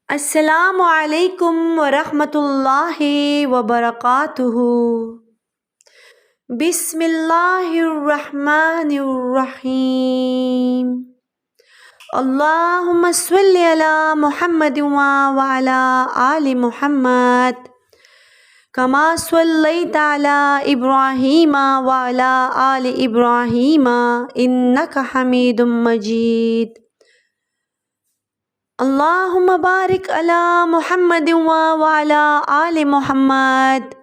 السلام علیکم ورحمۃ اللہ وبرکاتہ۔ بسم اللہ الرحمن الرحیم۔ اللہم صلی علی محمد وعلی آل محمد کما صلیت علی ابراہیم وعلی آل ابراہیم انک حمید مجید۔ اللہم بارک علی محمد وعلی آل محمد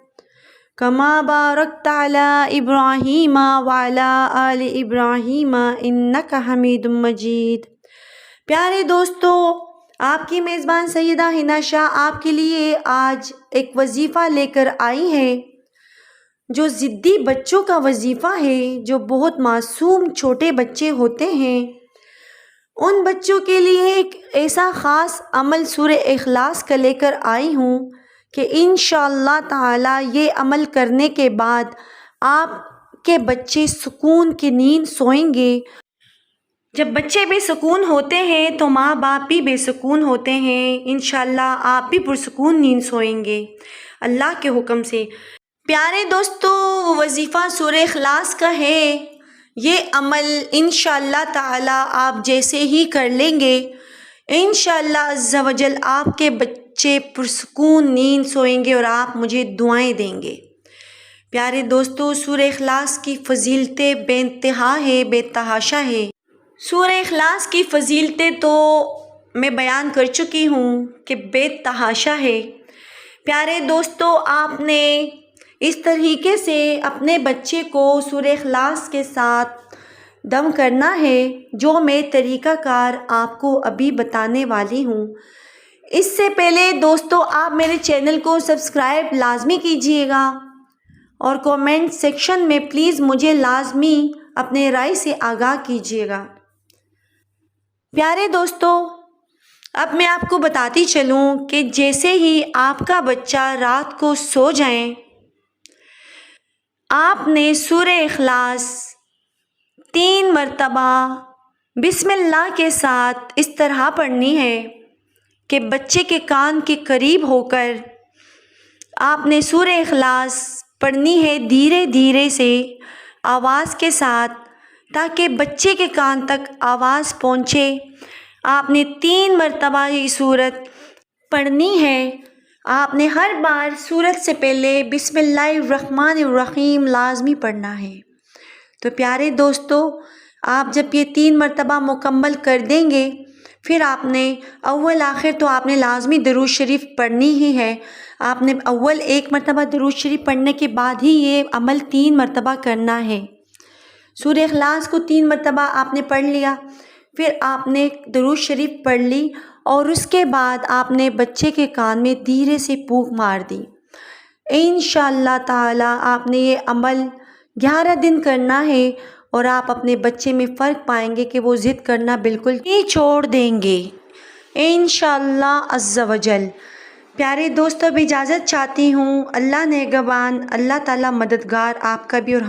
کما بارکت علی ابراہیم وعلی آل ابراہیم انک حمید مجید۔ پیارے دوستو، آپ کی میزبان سیدہ ہنا شاہ آپ کے لیے آج ایک وظیفہ لے کر آئی ہے، جو ضدی بچوں کا وظیفہ ہے، جو بہت معصوم چھوٹے بچے ہوتے ہیں۔ ان بچوں کے لیے ایک ایسا خاص عمل سورہ اخلاص کا لے کر آئی ہوں کہ انشاءاللہ تعالی یہ عمل کرنے کے بعد آپ کے بچے سکون کی نیند سوئیں گے۔ جب بچے بے سکون ہوتے ہیں تو ماں باپ بھی بے سکون ہوتے ہیں۔ انشاءاللہ آپ بھی پرسکون نیند سوئیں گے اللہ کے حکم سے۔ پیارے دوستو، وہ وظیفہ سورہ اخلاص کا ہے۔ یہ عمل انشاءاللہ تعالی آپ جیسے ہی کر لیں گے، انشاءاللہ عز و جل آپ کے بچے پرسکون نیند سوئیں گے اور آپ مجھے دعائیں دیں گے۔ پیارے دوستو، سورہ اخلاص کی فضیلتیں بے انتہا ہے، بے تحاشا ہے۔ سورہ اخلاص کی فضیلتیں تو میں بیان کر چکی ہوں کہ بے تحاشا ہے۔ پیارے دوستو، آپ نے اس طریقے سے اپنے بچے کو سورہ اخلاص کے ساتھ دم کرنا ہے، جو میں طریقہ کار آپ کو ابھی بتانے والی ہوں۔ اس سے پہلے دوستو، آپ میرے چینل کو سبسکرائب لازمی کیجئے گا اور کومنٹ سیکشن میں پلیز مجھے لازمی اپنے رائے سے آگاہ کیجئے گا۔ پیارے دوستو، اب میں آپ کو بتاتی چلوں کہ جیسے ہی آپ کا بچہ رات کو سو جائیں، آپ نے سورہ اخلاص 3 مرتبہ بسم اللہ کے ساتھ اس طرح پڑھنی ہے کہ بچے کے کان کے قریب ہو کر آپ نے سورہ اخلاص پڑھنی ہے دھیرے دھیرے سے آواز کے ساتھ، تاکہ بچے کے کان تک آواز پہنچے۔ آپ نے 3 مرتبہ یہ سورت پڑھنی ہے۔ آپ نے ہر بار سورت سے پہلے بسم اللہ الرحمن الرحیم لازمی پڑھنا ہے۔ تو پیارے دوستو، آپ جب یہ 3 مرتبہ مکمل کر دیں گے، پھر آپ نے اول آخر تو آپ نے لازمی درود شریف پڑھنی ہی ہے۔ آپ نے اول 1 مرتبہ درود شریف پڑھنے کے بعد ہی یہ عمل 3 مرتبہ کرنا ہے۔ سورہ اخلاص کو 3 مرتبہ آپ نے پڑھ لیا، پھر آپ نے درود شریف پڑھ لی اور اس کے بعد آپ نے بچے کے کان میں دھیرے سے پھونک مار دی۔ انشاءاللہ تعالی آپ نے یہ عمل 11 دن کرنا ہے اور آپ اپنے بچے میں فرق پائیں گے کہ وہ ضد کرنا بالکل ہی چھوڑ دیں گے انشاءاللہ عز و جل۔ پیارے دوستوں، اب اجازت چاہتی ہوں۔ اللہ نگہبان، اللہ تعالی مددگار آپ کا بھی اور